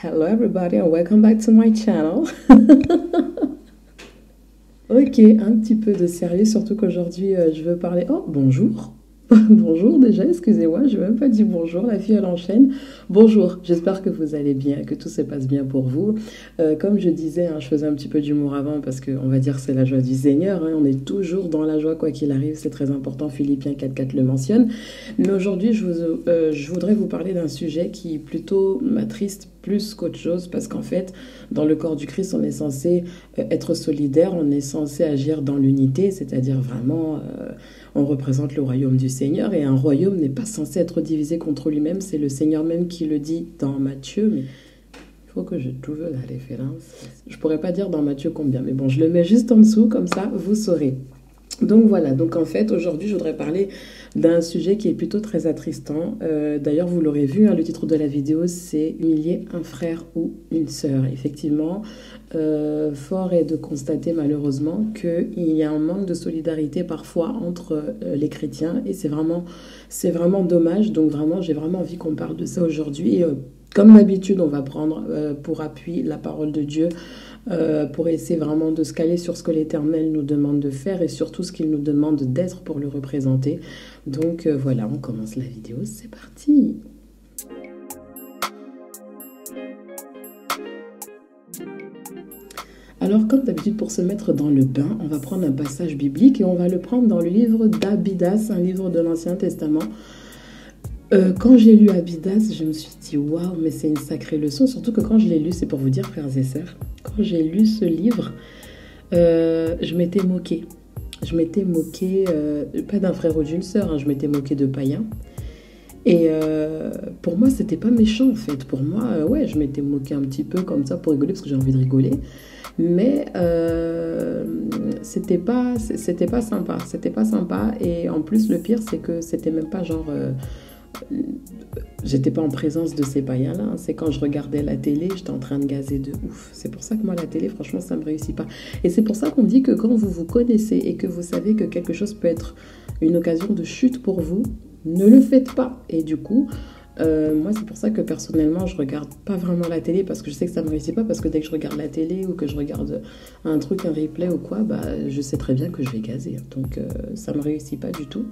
Hello everybody and welcome back to my channel. Ok, un petit peu de sérieux, surtout qu'aujourd'hui je veux parler... Oh, bonjour. Bonjour déjà, excusez-moi, je n'ai même pas dit bonjour, la fille elle enchaîne. Bonjour, j'espère que vous allez bien, que tout se passe bien pour vous. Comme je disais, hein, je faisais un petit peu d'humour avant parce qu'on va dire que c'est la joie du Seigneur. Hein, on est toujours dans la joie quoi qu'il arrive, c'est très important, Philippiens 4.4 le mentionne. Mais aujourd'hui, je voudrais vous parler d'un sujet qui plutôt m'attriste plus qu'autre chose parce qu'en fait, dans le corps du Christ, on est censé être solidaire, on est censé agir dans l'unité, c'est-à-dire vraiment... on représente le royaume du Seigneur et un royaume n'est pas censé être divisé contre lui-même. C'est le Seigneur même qui le dit dans Matthieu. Mais il faut que je trouve la référence. Je pourrais pas dire dans Matthieu combien, mais bon, je le mets juste en dessous, comme ça, vous saurez. Donc voilà, donc en fait, aujourd'hui, je voudrais parler d'un sujet qui est plutôt très attristant. D'ailleurs, vous l'aurez vu, hein, le titre de la vidéo, c'est « Humilier un frère ou une sœur ». Effectivement, fort est de constater malheureusement qu'il y a un manque de solidarité parfois entre les chrétiens et c'est vraiment dommage. Donc vraiment, j'ai vraiment envie qu'on parle de ça aujourd'hui. Comme d'habitude, on va prendre pour appui la parole de Dieu pour essayer vraiment de se caler sur ce que l'Éternel nous demande de faire et surtout ce qu'il nous demande d'être pour le représenter. Donc voilà, on commence la vidéo, c'est parti. Alors, comme d'habitude, pour se mettre dans le bain, on va prendre un passage biblique et on va le prendre dans le livre d'Abidas, un livre de l'Ancien Testament. Quand j'ai lu Abidas, je me suis dit, waouh, mais c'est une sacrée leçon, surtout que quand je l'ai lu, c'est pour vous dire, frères et sœurs, quand j'ai lu ce livre, je m'étais moquée. Je m'étais moquée, pas d'un frère ou d'une sœur, hein, je m'étais moquée de païens. Et pour moi, c'était pas méchant en fait. Pour moi, ouais, je m'étais moquée un petit peu comme ça pour rigoler, parce que j'ai envie de rigoler. Mais c'était pas sympa. C'était pas sympa. Et en plus, le pire, c'est que c'était même pas genre... j'étais pas en présence de ces païens-là. Hein. C'est quand je regardais la télé, j'étais en train de gazer de ouf. C'est pour ça que moi, la télé, franchement, ça me réussit pas. Et c'est pour ça qu'on dit que quand vous vous connaissez et que vous savez que quelque chose peut être une occasion de chute pour vous, ne le faites pas. Et du coup, moi, c'est pour ça que personnellement, je regarde pas vraiment la télé parce que je sais que ça me réussit pas. Parce que dès que je regarde la télé ou que je regarde un truc, un replay ou quoi, bah, je sais très bien que je vais gazer. Donc, ça me réussit pas du tout.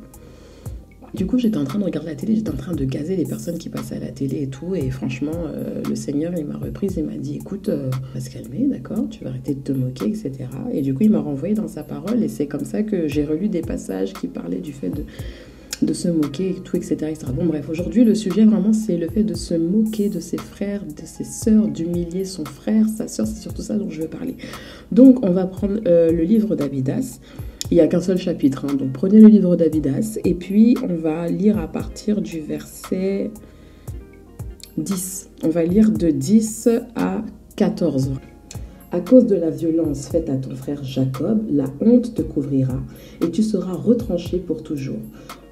Du coup, j'étais en train de regarder la télé, j'étais en train de gazer les personnes qui passaient à la télé et tout. Et franchement, le Seigneur, il m'a reprise et m'a dit, écoute, on va se calmer, d'accord, tu vas arrêter de te moquer, etc. Et du coup, il m'a renvoyé dans sa parole. Et c'est comme ça que j'ai relu des passages qui parlaient du fait de se moquer et tout, etc., etc. Bon, bref, aujourd'hui, le sujet, vraiment, c'est le fait de se moquer de ses frères, de ses sœurs, d'humilier son frère, sa sœur, c'est surtout ça dont je veux parler. Donc, on va prendre le livre d'Abidas. Il n'y a qu'un seul chapitre, hein. Donc prenez le livre d'Abidas et puis on va lire à partir du verset 10. On va lire de 10 à 14. À cause de la violence faite à ton frère Jacob, la honte te couvrira et tu seras retranché pour toujours.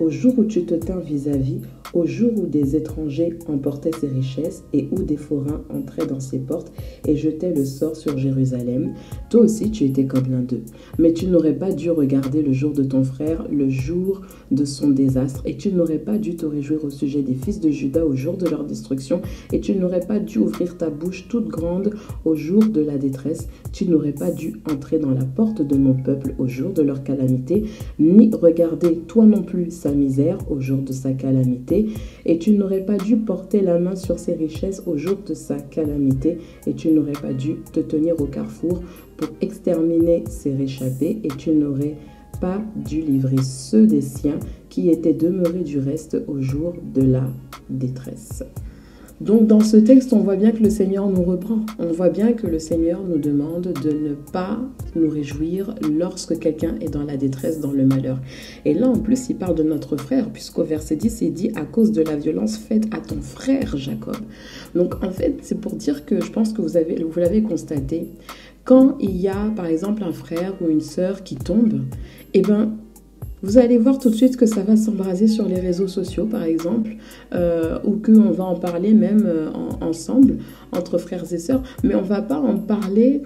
Au jour où tu te tins vis-à-vis, au jour où des étrangers emportaient ses richesses et où des forains entraient dans ses portes et jetaient le sort sur Jérusalem, toi aussi tu étais comme l'un d'eux. Mais tu n'aurais pas dû regarder le jour de ton frère, le jour de son désastre, et tu n'aurais pas dû te réjouir au sujet des fils de Juda au jour de leur destruction, et tu n'aurais pas dû ouvrir ta bouche toute grande au jour de la détresse, tu n'aurais pas dû entrer dans la porte de mon peuple au jour de leur calamité, ni regarder toi non plus sa misère au jour de sa calamité, et tu n'aurais pas dû porter la main sur ses richesses au jour de sa calamité, et tu n'aurais pas dû te tenir au carrefour pour exterminer ses réchappés, et tu n'aurais pas dû livrer ceux des siens qui étaient demeurés du reste au jour de la détresse. Donc dans ce texte, on voit bien que le Seigneur nous reprend. On voit bien que le Seigneur nous demande de ne pas nous réjouir lorsque quelqu'un est dans la détresse, dans le malheur. Et là, en plus, il parle de notre frère, puisqu'au verset 10, il dit « à cause de la violence faite à ton frère Jacob ». Donc en fait, c'est pour dire que je pense que vous l'avez constaté, quand il y a par exemple un frère ou une sœur qui tombe, eh ben, vous allez voir tout de suite que ça va s'embraser sur les réseaux sociaux, par exemple, ou qu'on va en parler même ensemble, entre frères et sœurs, mais on ne va pas en parler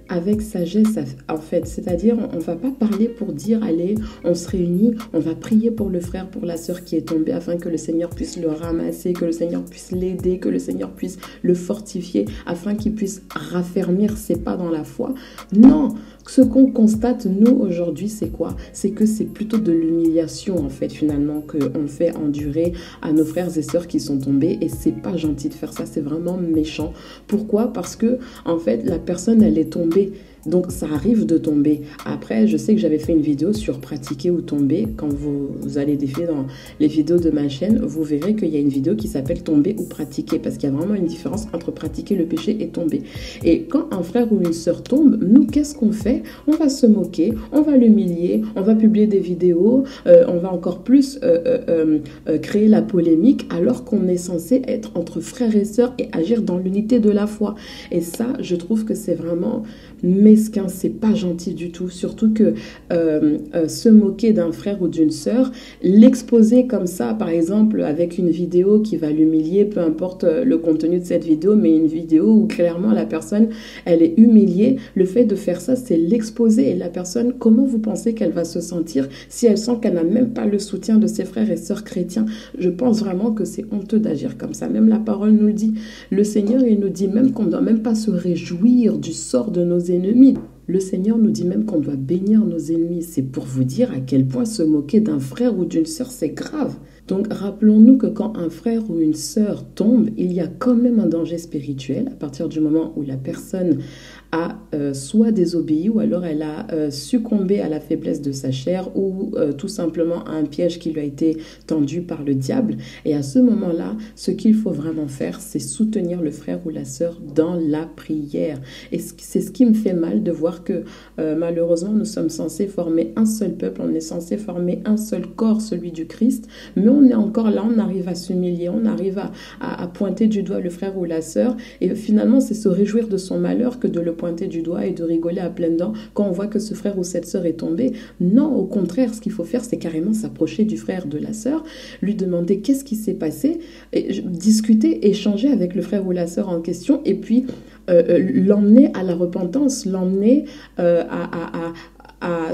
avec sagesse en fait, c'est-à-dire on va pas parler pour dire allez, on se réunit, on va prier pour le frère, pour la sœur qui est tombée afin que le Seigneur puisse le ramasser, que le Seigneur puisse l'aider, que le Seigneur puisse le fortifier afin qu'il puisse raffermir ses pas dans la foi. Non, ce qu'on constate nous aujourd'hui, c'est quoi? C'est que c'est plutôt de l'humiliation en fait finalement qu'on fait endurer à nos frères et sœurs qui sont tombés, et c'est pas gentil de faire ça, c'est vraiment méchant. Pourquoi? Parce que en fait la personne elle est tombée. Donc ça arrive de tomber. Après, je sais que j'avais fait une vidéo sur pratiquer ou tomber. Quand vous allez défiler dans les vidéos de ma chaîne, vous verrez qu'il y a une vidéo qui s'appelle tomber ou pratiquer, parce qu'il y a vraiment une différence entre pratiquer le péché et tomber. Et quand un frère ou une sœur tombe, nous, qu'est-ce qu'on fait? On va se moquer, on va l'humilier, on va publier des vidéos, on va encore plus créer la polémique, alors qu'on est censé être entre frères et sœurs et agir dans l'unité de la foi. Et ça, je trouve que c'est vraiment mesquin, c'est pas gentil du tout. Surtout que se moquer d'un frère ou d'une sœur, l'exposer comme ça, par exemple, avec une vidéo qui va l'humilier, peu importe le contenu de cette vidéo, mais une vidéo où clairement la personne, elle est humiliée, le fait de faire ça, c'est l'exposer. Et la personne, comment vous pensez qu'elle va se sentir si elle sent qu'elle n'a même pas le soutien de ses frères et sœurs chrétiens? Je pense vraiment que c'est honteux d'agir comme ça. Même la parole nous le dit. Le Seigneur, il nous dit même qu'on ne doit même pas se réjouir du sort de nos ennemis. Le Seigneur nous dit même qu'on doit bénir nos ennemis. C'est pour vous dire à quel point se moquer d'un frère ou d'une sœur, c'est grave. Donc rappelons-nous que quand un frère ou une sœur tombe, il y a quand même un danger spirituel à partir du moment où la personne a soit désobéi, ou alors elle a succombé à la faiblesse de sa chair, ou tout simplement à un piège qui lui a été tendu par le diable. Et à ce moment-là, ce qu'il faut vraiment faire, c'est soutenir le frère ou la sœur dans la prière. Et c'est ce qui me fait mal de voir que malheureusement, nous sommes censés former un seul peuple, on est censé former un seul corps, celui du Christ, mais on est encore là, on arrive à s'humilier, on arrive à pointer du doigt le frère ou la sœur, et finalement, c'est se réjouir de son malheur que de le pointer du doigt et de rigoler à pleines dents quand on voit que ce frère ou cette sœur est tombé. Non, au contraire, ce qu'il faut faire, c'est carrément s'approcher du frère, de la sœur, lui demander qu'est-ce qui s'est passé, et discuter, échanger avec le frère ou la sœur en question, et puis l'emmener à la repentance, l'emmener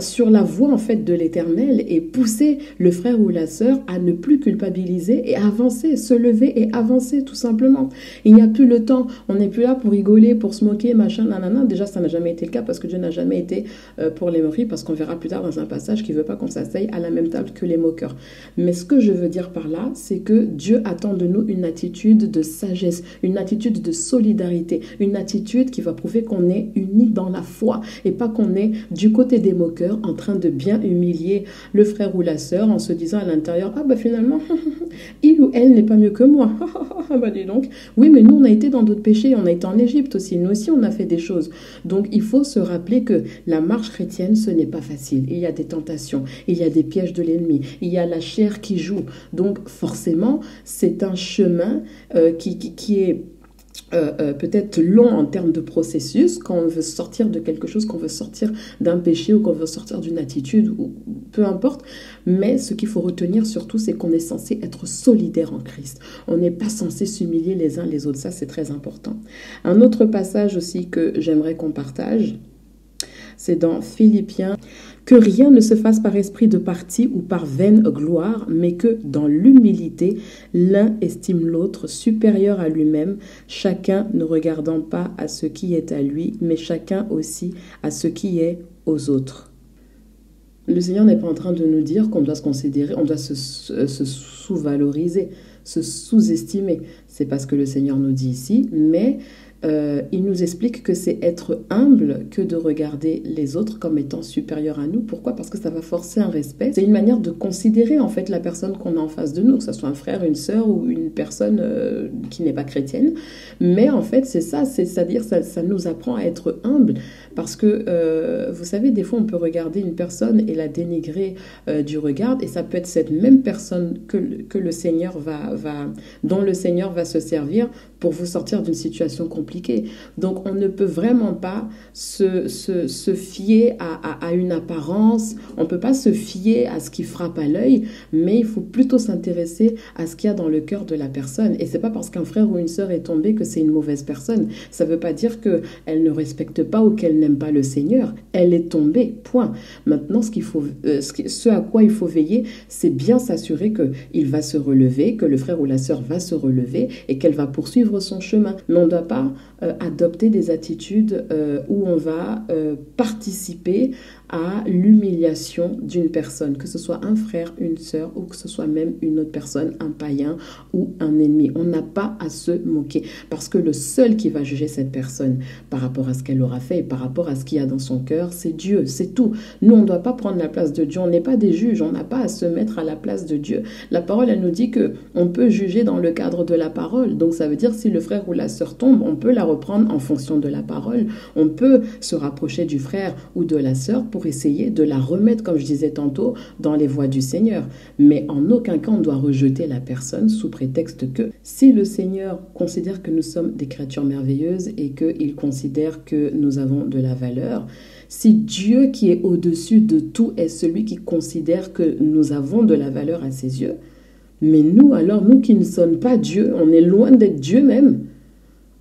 sur la voie en fait de l'Éternel, et pousser le frère ou la sœur à ne plus culpabiliser et avancer, se lever et avancer tout simplement. Il n'y a plus le temps, on n'est plus là pour rigoler, pour se moquer, machin, nanana. Déjà ça n'a jamais été le cas, parce que Dieu n'a jamais été pour les moqueries, parce qu'on verra plus tard dans un passage qu'il ne veut pas qu'on s'asseye à la même table que les moqueurs. Mais ce que je veux dire par là, c'est que Dieu attend de nous une attitude de sagesse, une attitude de solidarité, une attitude qui va prouver qu'on est unis dans la foi, et pas qu'on est du côté des moqueurs en train de bien humilier le frère ou la sœur en se disant à l'intérieur, ah bah finalement il ou elle n'est pas mieux que moi. Bah dis donc, oui, mais nous on a été dans d'autres péchés, on a été en Égypte aussi, nous aussi on a fait des choses. Donc il faut se rappeler que la marche chrétienne, ce n'est pas facile. Il y a des tentations, il y a des pièges de l'ennemi, il y a la chair qui joue. Donc forcément c'est un chemin qui est peut-être long en termes de processus, quand on veut sortir de quelque chose, qu'on veut sortir d'un péché, ou qu'on veut sortir d'une attitude, ou peu importe. Mais ce qu'il faut retenir surtout, c'est qu'on est censé être solidaire en Christ. On n'est pas censé s'humilier les uns les autres. Ça, c'est très important. Un autre passage aussi que j'aimerais qu'on partage, c'est dans Philippiens. Que rien ne se fasse par esprit de parti ou par vaine gloire, mais que dans l'humilité, l'un estime l'autre supérieur à lui-même, chacun ne regardant pas à ce qui est à lui, mais chacun aussi à ce qui est aux autres. Le Seigneur n'est pas en train de nous dire qu'on doit se considérer, on doit se sous-valoriser, se sous-estimer. C'est pas ce que le Seigneur nous dit ici, mais il nous explique que c'est être humble que de regarder les autres comme étant supérieurs à nous. Pourquoi? Parce que ça va forcer un respect. C'est une manière de considérer en fait la personne qu'on a en face de nous, que ce soit un frère, une sœur ou une personne qui n'est pas chrétienne. Mais en fait c'est ça, c'est-à-dire ça nous apprend à être humble, parce que vous savez, des fois on peut regarder une personne et la dénigrer du regard, et ça peut être cette même personne que le Seigneur dont le Seigneur va se servir pour vous sortir d'une situation compliquée. Donc, on ne peut vraiment pas se fier à une apparence, on ne peut pas se fier à ce qui frappe à l'œil, mais il faut plutôt s'intéresser à ce qu'il y a dans le cœur de la personne. Et c'est pas parce qu'un frère ou une sœur est tombé que c'est une mauvaise personne. Ça ne veut pas dire qu'elle ne respecte pas ou qu'elle n'aime pas le Seigneur. Elle est tombée, point. Maintenant, ce à quoi il faut veiller, c'est bien s'assurer qu'il va se relever, que le frère ou la sœur va se relever et qu'elle va poursuivre son chemin. Mais on ne doit pas adopter des attitudes où on va participer à l'humiliation d'une personne, que ce soit un frère, une sœur ou que ce soit même une autre personne, un païen ou un ennemi. On n'a pas à se moquer parce que le seul qui va juger cette personne par rapport à ce qu'elle aura fait et par rapport à ce qu'il y a dans son cœur, c'est Dieu, c'est tout. Nous, on ne doit pas prendre la place de Dieu, on n'est pas des juges, on n'a pas à se mettre à la place de Dieu. La parole, elle nous dit qu'on peut juger dans le cadre de la parole. Donc ça veut dire si le frère ou la sœur tombe, on peut la reprendre en fonction de la parole. On peut se rapprocher du frère ou de la sœur pour essayer de la remettre, comme je disais tantôt, dans les voies du Seigneur. Mais en aucun cas, on doit rejeter la personne sous prétexte que si le Seigneur considère que nous sommes des créatures merveilleuses et qu'il considère que nous avons de la valeur, si Dieu qui est au-dessus de tout est celui qui considère que nous avons de la valeur à ses yeux, mais nous, alors, nous qui ne sommes pas Dieu, on est loin d'être Dieu même,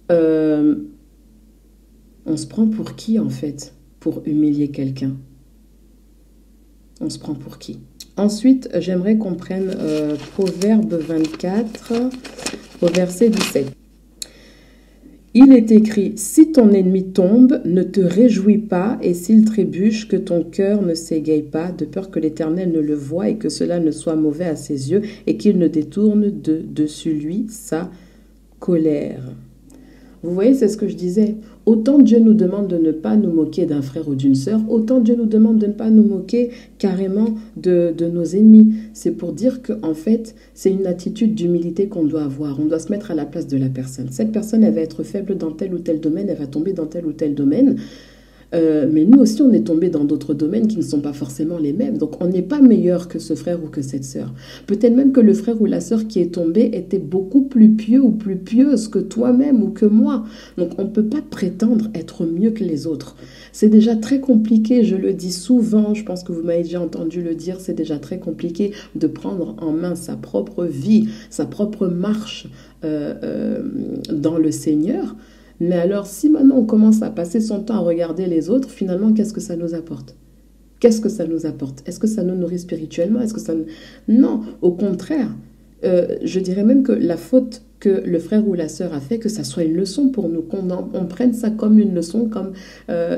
on se prend pour qui en fait pour humilier quelqu'un? On se prend pour qui? Ensuite, j'aimerais qu'on prenne Proverbe 24, au verset 17. Il est écrit, si ton ennemi tombe, ne te réjouis pas, et s'il trébuche, que ton cœur ne s'égaye pas, de peur que l'Éternel ne le voie et que cela ne soit mauvais à ses yeux, et qu'il ne détourne de dessus lui sa colère. Vous voyez, c'est ce que je disais. Autant Dieu nous demande de ne pas nous moquer d'un frère ou d'une sœur, autant Dieu nous demande de ne pas nous moquer carrément de nos ennemis. C'est pour dire qu'en fait, c'est une attitude d'humilité qu'on doit avoir. On doit se mettre à la place de la personne. Cette personne, elle va être faible dans tel ou tel domaine, elle va tomber dans tel ou tel domaine. Mais nous aussi, on est tombé dans d'autres domaines qui ne sont pas forcément les mêmes. Donc, on n'est pas meilleur que ce frère ou que cette sœur. Peut-être même que le frère ou la sœur qui est tombé était beaucoup plus pieux ou plus pieuse que toi-même ou que moi. Donc, on ne peut pas prétendre être mieux que les autres. C'est déjà très compliqué, je le dis souvent, je pense que vous m'avez déjà entendu le dire, c'est déjà très compliqué de prendre en main sa propre vie, sa propre marche dans le Seigneur. Mais alors, si maintenant on commence à passer son temps à regarder les autres, finalement, qu'est-ce que ça nous apporte? Qu'est-ce que ça nous apporte? Est-ce que ça nous nourrit spirituellement? Est-ce que ça... Non, au contraire. Je dirais même que la faute que le frère ou la sœur a fait, que ça soit une leçon pour nous, qu'on prenne ça comme une leçon, comme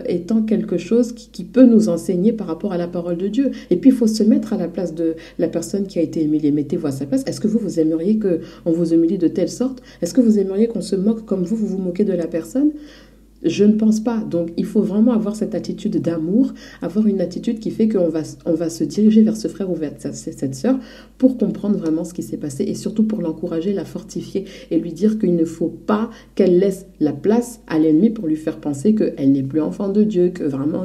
étant quelque chose qui peut nous enseigner par rapport à la parole de Dieu. Et puis, il faut se mettre à la place de la personne qui a été humiliée. Mettez-vous à sa place. Est-ce que vous aimeriez qu'on vous humilie de telle sorte? Est-ce que vous aimeriez qu'on se moque comme vous vous moquez de la personne? Je ne pense pas. Donc, il faut vraiment avoir cette attitude d'amour, avoir une attitude qui fait qu'on va se diriger vers ce frère ou vers cette sœur pour comprendre vraiment ce qui s'est passé et surtout pour l'encourager, la fortifier et lui dire qu'il ne faut pas qu'elle laisse la place à l'ennemi pour lui faire penser qu'elle n'est plus enfant de Dieu, que vraiment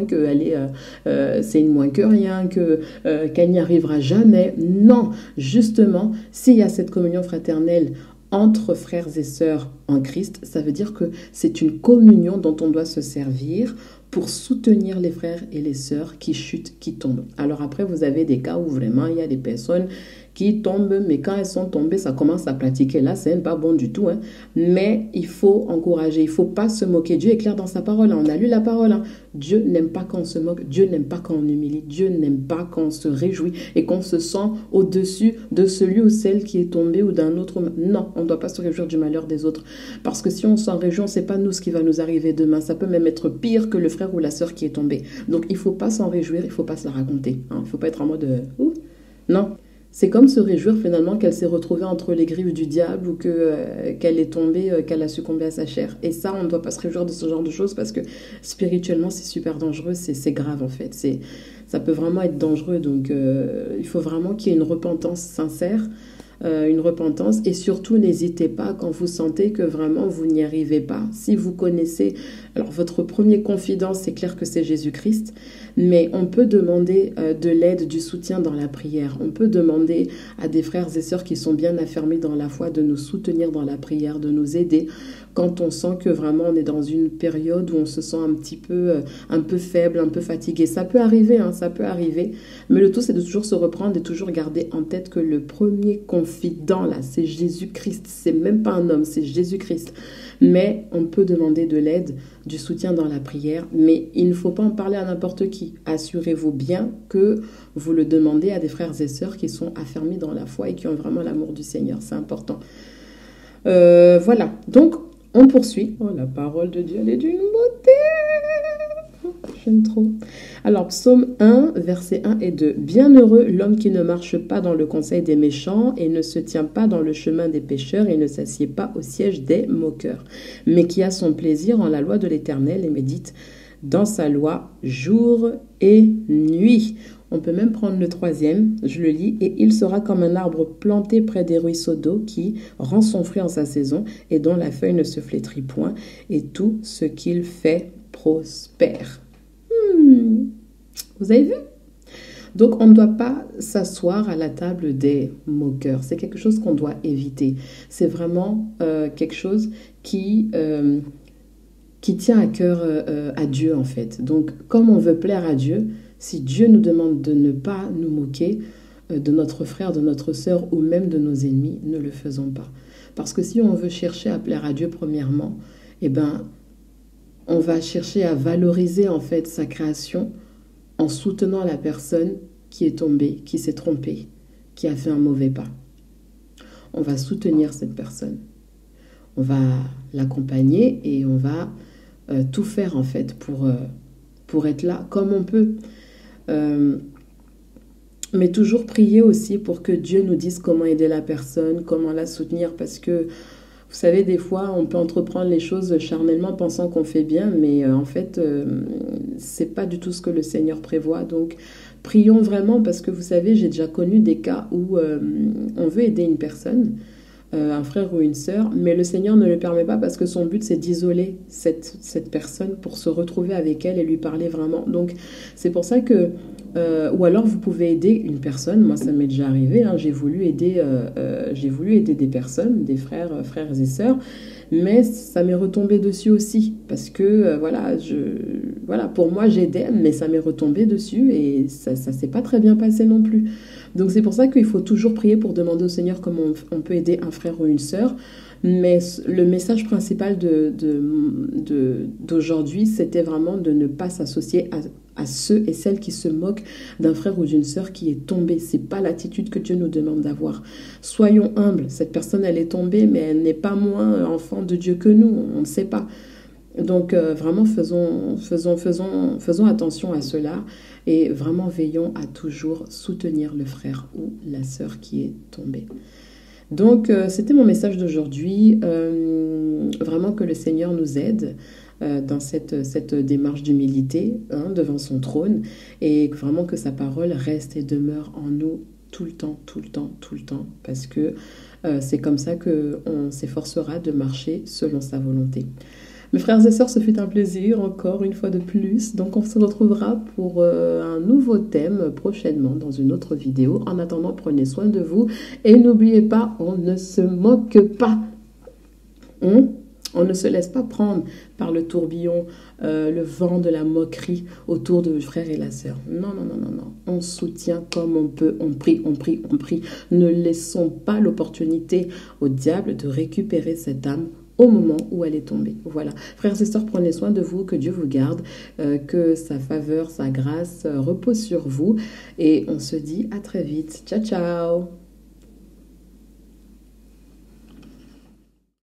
c'est une moins que rien, qu'elle n'y arrivera jamais. Non, justement, s'il y a cette communion fraternelle entre frères et sœurs en Christ, ça veut dire que c'est une communion dont on doit se servir pour soutenir les frères et les sœurs qui chutent, qui tombent. Alors après, vous avez des cas où vraiment il y a des personnes qui tombent, mais quand elles sont tombées, ça commence à pratiquer. Là, c'est pas bon du tout. Hein. Mais il faut encourager, il ne faut pas se moquer. Dieu est clair dans sa parole. Hein. On a lu la parole. Hein. Dieu n'aime pas quand on se moque. Dieu n'aime pas quand on humilie. Dieu n'aime pas quand on se réjouit et qu'on se sent au-dessus de celui ou celle qui est tombé ou d'un autre. Non, on ne doit pas se réjouir du malheur des autres. Parce que si on s'en réjouit, on ne sait pas nous ce qui va nous arriver demain. Ça peut même être pire que le frère ou la sœur qui est tombé. Donc, il ne faut pas s'en réjouir, il ne faut pas se la raconter. Hein. Il ne faut pas être en mode non. C'est comme se réjouir finalement qu'elle s'est retrouvée entre les griffes du diable ou qu'elle est tombée, qu'elle a succombé à sa chair. Et ça, on ne doit pas se réjouir de ce genre de choses parce que spirituellement, c'est super dangereux, c'est grave en fait. Ça peut vraiment être dangereux, donc il faut vraiment qu'il y ait une repentance sincère une repentance. Et surtout, n'hésitez pas quand vous sentez que vraiment vous n'y arrivez pas. Si vous connaissez, alors votre premier confident, c'est clair que c'est Jésus-Christ, mais on peut demander de l'aide, du soutien dans la prière. On peut demander à des frères et sœurs qui sont bien affermis dans la foi de nous soutenir dans la prière, de nous aider quand on sent que vraiment on est dans une période où on se sent un peu faible, un peu fatigué. Ça peut arriver, hein, ça peut arriver. Mais le tout, c'est de toujours se reprendre et toujours garder en tête que le premier confident, là, c'est Jésus-Christ. C'est même pas un homme, c'est Jésus-Christ. Mais on peut demander de l'aide, du soutien dans la prière. Mais il ne faut pas en parler à n'importe qui. Assurez-vous bien que vous le demandez à des frères et sœurs qui sont affermis dans la foi et qui ont vraiment l'amour du Seigneur. C'est important. Voilà. Donc, on poursuit. Oh, la parole de Dieu, elle est d'une beauté. J'aime trop. Alors, psaume 1, versets 1 et 2. Bienheureux l'homme qui ne marche pas dans le conseil des méchants et ne se tient pas dans le chemin des pécheurs et ne s'assied pas au siège des moqueurs, mais qui a son plaisir en la loi de l'Éternel et médite dans sa loi jour et nuit. On peut même prendre le troisième, je le lis. Et il sera comme un arbre planté près des ruisseaux d'eau qui rend son fruit en sa saison et dont la feuille ne se flétrit point et tout ce qu'il fait prospère. Vous avez vu? Donc, on ne doit pas s'asseoir à la table des moqueurs. C'est quelque chose qu'on doit éviter. C'est vraiment quelque chose qui tient à cœur à Dieu, en fait. Donc, comme on veut plaire à Dieu, si Dieu nous demande de ne pas nous moquer de notre frère, de notre sœur ou même de nos ennemis, ne le faisons pas. Parce que si on veut chercher à plaire à Dieu premièrement, eh ben, on va chercher à valoriser en fait sa création en soutenant la personne qui est tombée, qui s'est trompée, qui a fait un mauvais pas. On va soutenir cette personne. On va l'accompagner et on va tout faire en fait pour être là comme on peut. Mais toujours prier aussi pour que Dieu nous dise comment aider la personne, comment la soutenir, parce que vous savez, des fois, on peut entreprendre les choses charnellement pensant qu'on fait bien, mais en fait, c'est pas du tout ce que le Seigneur prévoit. Donc, prions vraiment, parce que vous savez, j'ai déjà connu des cas où on veut aider une personne, un frère ou une sœur, mais le Seigneur ne le permet pas parce que son but, c'est d'isoler cette personne pour se retrouver avec elle et lui parler vraiment. Donc, c'est pour ça que... ou alors, vous pouvez aider une personne. Moi, ça m'est déjà arrivé. Hein, j'ai voulu aider des personnes, des frères et sœurs, mais ça m'est retombé dessus aussi parce que, voilà, pour moi, j'aidais, mais ça m'est retombé dessus et ça s'est pas très bien passé non plus. Donc, c'est pour ça qu'il faut toujours prier pour demander au Seigneur comment on peut aider un frère ou une sœur. Mais le message principal d'aujourd'hui, c'était vraiment de ne pas s'associer à ceux et celles qui se moquent d'un frère ou d'une sœur qui est tombé. C'est pas l'attitude que Dieu nous demande d'avoir. Soyons humbles. Cette personne, elle est tombée, mais elle n'est pas moins enfant de Dieu que nous. On ne sait pas. Donc, vraiment, faisons attention à cela et vraiment veillons à toujours soutenir le frère ou la sœur qui est tombée. Donc, c'était mon message d'aujourd'hui. Vraiment que le Seigneur nous aide dans cette démarche d'humilité devant son trône et vraiment que sa parole reste et demeure en nous tout le temps, parce que c'est comme ça qu'on s'efforcera de marcher selon sa volonté. Mes frères et sœurs, ce fut un plaisir encore une fois de plus. Donc on se retrouvera pour un nouveau thème prochainement dans une autre vidéo. En attendant, prenez soin de vous et n'oubliez pas, on ne se moque pas. On ne se laisse pas prendre par le tourbillon, le vent de la moquerie autour de frère et la sœur. Non. On soutient comme on peut, on prie. Ne laissons pas l'opportunité au diable de récupérer cette âme au moment où elle est tombée. Voilà. Frères et sœurs, prenez soin de vous, que Dieu vous garde, que sa faveur, sa grâce repose sur vous. Et on se dit à très vite. Ciao, ciao!